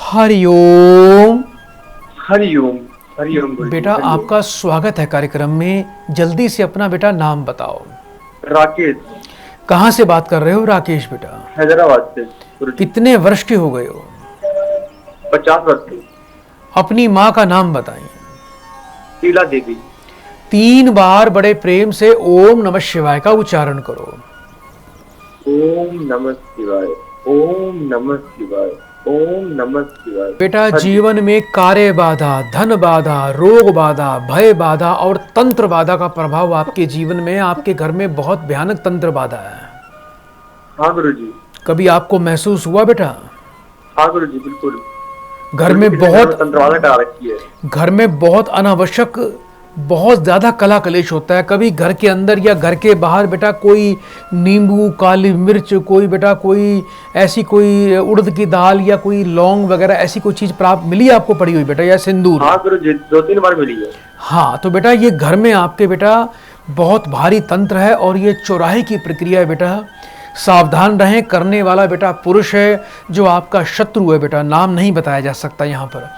हरिओम। हरिओम। हरिओम गुरु जी, बेटा हरिओम। आपका स्वागत है कार्यक्रम में। जल्दी से अपना बेटा नाम बताओ। राकेश। कहाँ से बात कर रहे हो राकेश बेटा? हैदराबाद से गुरु जी। कितने वर्ष के हो गए हो? 50 वर्ष की। अपनी माँ का नाम बताइए। शीला देवी। 3 बार बड़े प्रेम से ओम नमः शिवाय का उच्चारण करो। ओम नमः शिवाय। ओम नमः शिवाय। ओम नमः शिवाय। बेटा हरि। जीवन में कार्य बाधा, धन बाधा, रोग बाधा, भय बाधा और तंत्र बाधा का प्रभाव आपके जीवन में, आपके घर में बहुत भयानक तंत्र बाधा है। हाँ गुरु जी। कभी आपको महसूस हुआ बेटा? हाँ गुरु जी, बिल्कुल। घर गुरु जी, में किसी ने घर में बहुत तंत्रवाला करा रखी है। घर में बहुत अनावश्यक, बहुत ज़्यादा कला कलेश होता है। कभी घर के अंदर या घर के बाहर बेटा कोई नींबू, काली मिर्च, कोई बेटा कोई ऐसी कोई उड़द की दाल या कोई लौंग वगैरह ऐसी कोई चीज़ प्राप्त मिली है आपको पड़ी हुई बेटा, या सिंदूर? हाँ गुरु जी, 2-3 बार मिली है। हाँ, तो बेटा ये घर में आपके बेटा बहुत भारी तंत्र है और ये चौराहे की प्रक्रिया है बेटा। सावधान रहें। करने वाला बेटा पुरुष है जो आपका शत्रु है बेटा। नाम नहीं बताया जा सकता यहाँ पर,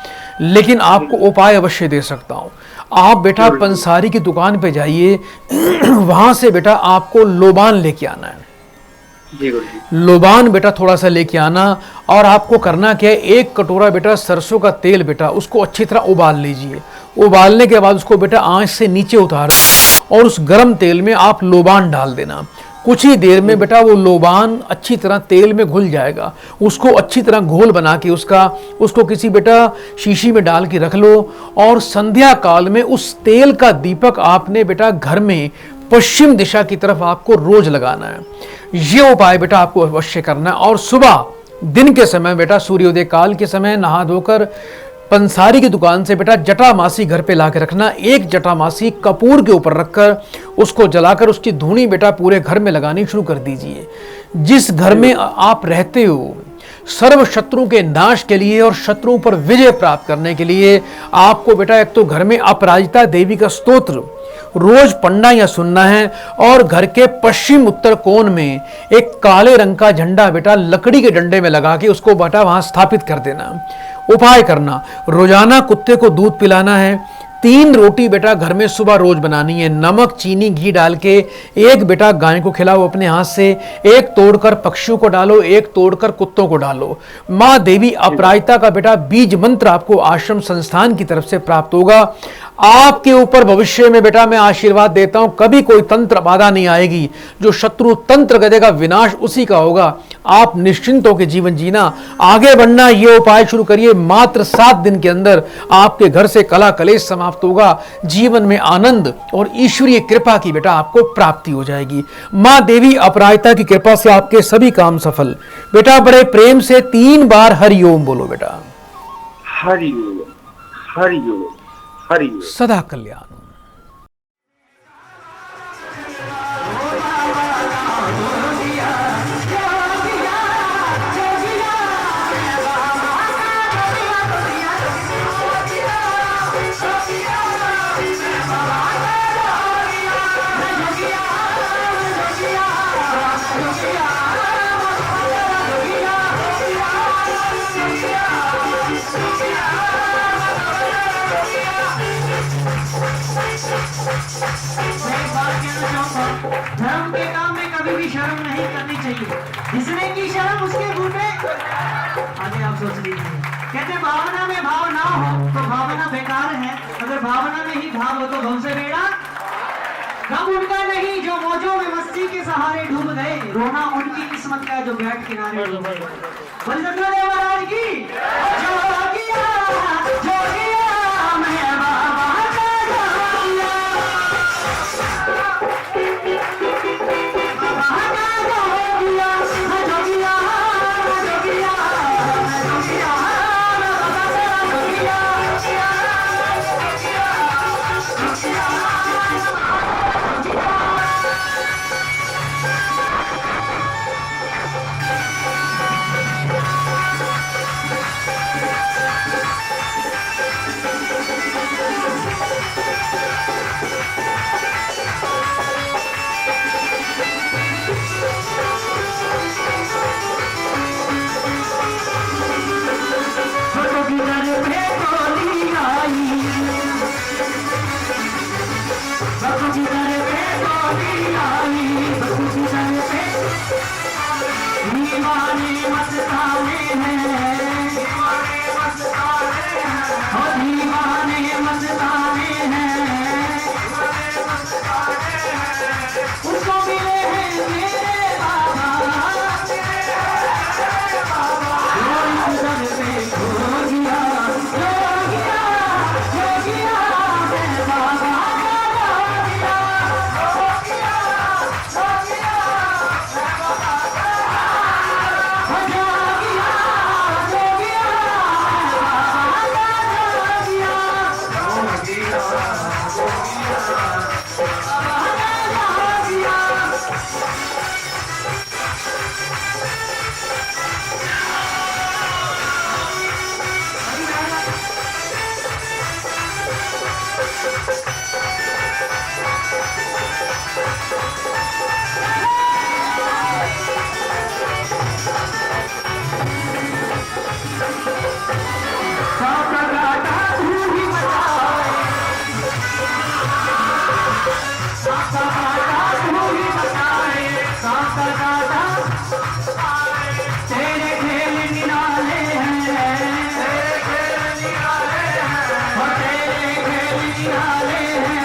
लेकिन आपको उपाय अवश्य दे सकता हूँ। आप बेटा पंसारी की दुकान पे जाइए, वहाँ से बेटा आपको लोबान लेके आना है। जी गुरु जी। लोबान बेटा थोड़ा सा लेके आना, और आपको करना क्या है, 1 कटोरा बेटा सरसों का तेल बेटा उसको अच्छी तरह उबाल लीजिए। उबालने के बाद उसको बेटा आंच से नीचे उतार और उस गर्म तेल में आप लोबान डाल देना। कुछ ही देर में बेटा वो लोबान अच्छी तरह तेल में घुल जाएगा। उसको अच्छी तरह घोल बना के उसको किसी बेटा शीशी में डाल के रख लो, और संध्या काल में उस तेल का दीपक आपने बेटा घर में पश्चिम दिशा की तरफ आपको रोज लगाना है। ये उपाय बेटा आपको अवश्य करना है। और सुबह दिन के समय बेटा सूर्योदय काल के समय नहा धोकर पंसारी की दुकान से बेटा जटामासी घर पे ला के रखना। 1 जटामासी कपूर के ऊपर रखकर उसको जलाकर उसकी धूनी बेटा पूरे घर में लगानी शुरू कर दीजिए। जिस घर में आप रहते हो, सर्व शत्रु के नाश के लिए और शत्रुओं पर विजय प्राप्त करने के लिए आपको बेटा एक तो घर में अपराजिता देवी का स्तोत्र रोज पढ़ना या सुनना है, और घर के पश्चिम उत्तर कोण में एक काले रंग का झंडा बेटा लकड़ी के डंडे में लगा के उसको बेटा वहां स्थापित कर देना। उपाय करना, रोजाना कुत्ते को दूध पिलाना है। 3 रोटी बेटा घर में सुबह रोज बनानी है, नमक चीनी घी डाल के। 1 बेटा गाय को खिलाओ अपने हाथ से, 1 तोड़कर पक्षियों को डालो, 1 तोड़कर कुत्तों को डालो। माँ देवी अपराजिता का बेटा बीज मंत्र आपको आश्रम संस्थान की तरफ से प्राप्त होगा। आपके ऊपर भविष्य में बेटा मैं आशीर्वाद देता हूं, कभी कोई तंत्र बाधा नहीं आएगी। जो शत्रु तंत्र गदेगा विनाश उसी का होगा। आप निश्चिंत होकर जीवन जीना, आगे बढ़ना। ये उपाय शुरू करिए, मात्र 7 दिन के अंदर आपके घर से कला कलेश समाप्त होगा। जीवन में आनंद और ईश्वरीय कृपा की बेटा आपको प्राप्ति हो जाएगी। मां देवी अपराजिता की कृपा से आपके सभी काम सफल। बेटा बड़े प्रेम से 3 बार हरिओम बोलो बेटा। हरिओम। हरिओम। हरिओम। सदा कल्याण। धर्म के काम में कभी भी शर्म नहीं करनी चाहिए। जिसने की शर्म उसके मुंह पे आगे आप सोच लीजिए। कहते भावना में भाव ना हो तो भावना बेकार है, अगर भावना में ही भाव हो तो भव से बेड़ा गम उनका नहीं जो मौजों में मस्ती के सहारे डूब गए। रोना उनकी किस्मत का जो बैठ किनारे डूब गए। बलचंद्र देव महाराज की जो किया जो किया मैं बाबा जोगी आई बस दर पे दीवाने मस्ताने हैं ओ दीवाने मस्ताने हैं उसको मिले हैं मेरे बाबा जो इस दर पे खो गया जोगिया जोगिया है बाबा तेरे खेल निराले हैं तेरे खेल निराले हैं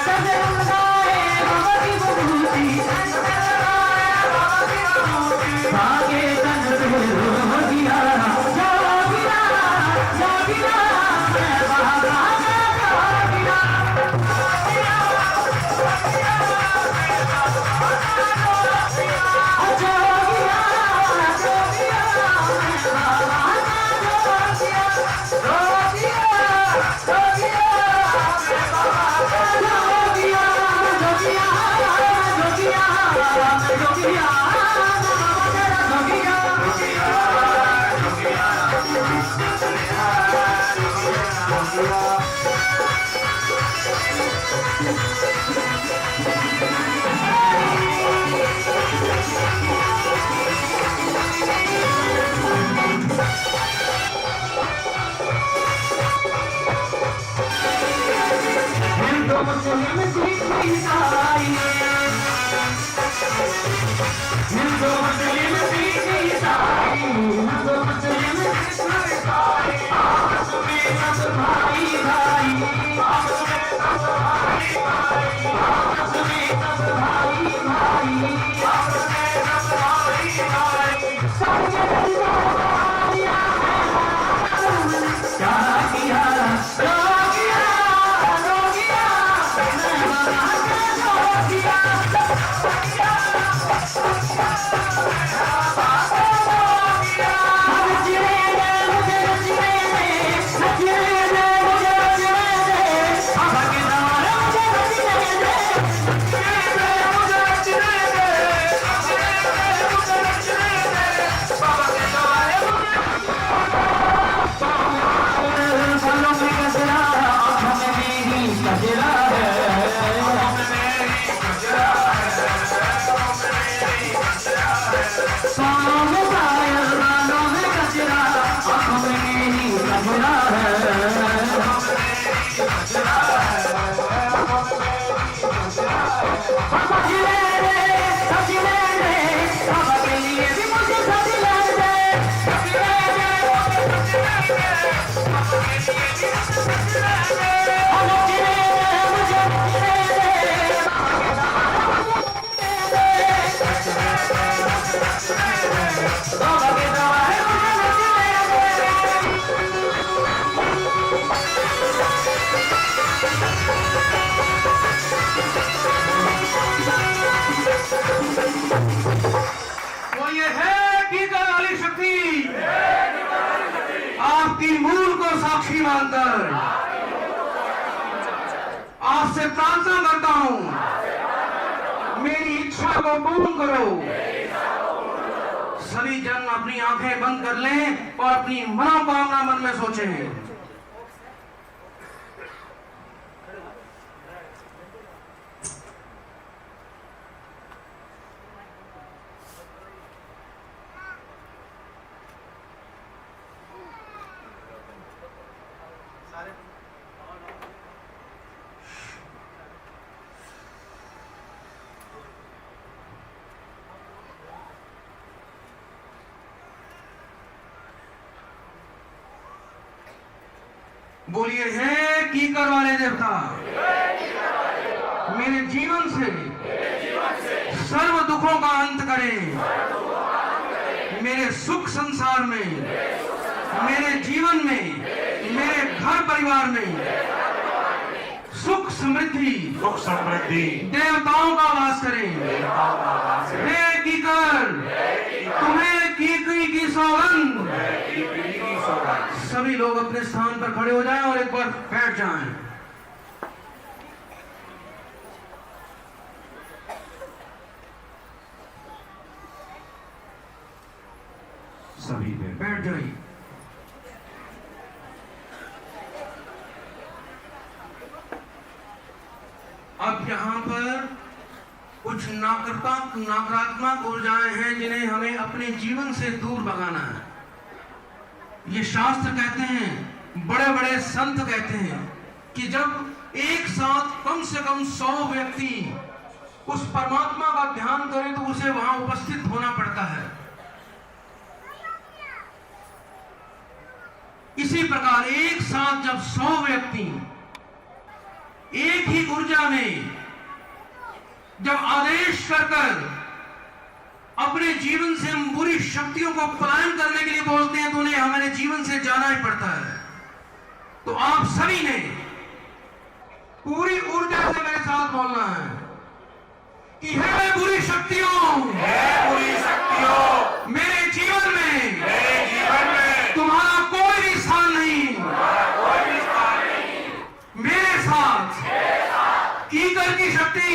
सब उड़ाए बाबा की बबूती भागे तन पे हो गया जोगिया जोगिया मैं बाबा आपकी मूल को साक्षी मानकर आपसे प्रार्थना करता हूं मेरी इच्छा को पूर्ण करो। सभी जन अपनी आंखें बंद कर लें और अपनी मनोकामना मन में सोचें। बोलिए, हे कीकर वाले देवता, मेरे जीवन से सर्व दुखों का अंत करें, मेरे सुख संसार में, मेरे जीवन में, मेरे घर परिवार में सुख समृद्धि देवताओं का वास करें। हे कीकर, तुम्हें कीकरी की सौगंध। सभी लोग अपने स्थान पर खड़े हो जाएं और एक बार बैठ जाएं। सभी बैठ जाइए। अब यहाँ पर कुछ नकारात्मक ऊर्जाएं हैं जिन्हें हमें अपने जीवन से दूर भगाना है। ये शास्त्र कहते हैं, बड़े बड़े संत कहते हैं कि जब एक साथ कम से कम 100 व्यक्ति उस परमात्मा का ध्यान करें तो उसे वहां उपस्थित होना पड़ता है। इसी प्रकार एक साथ जब 100 व्यक्ति एक ही ऊर्जा में जब आदेश कर अपने जीवन से बुरी शक्तियों को पलायन करने के लिए बोलते हैं तो उन्हें हमारे जीवन से जाना ही पड़ता है। तो आप सभी ने पूरी ऊर्जा से मेरे साथ बोलना है कि हे बुरी शक्तियों, मेरे जीवन में तुम्हारा कोई भी स्थान नहीं। मेरे साथ कीकर की शक्ति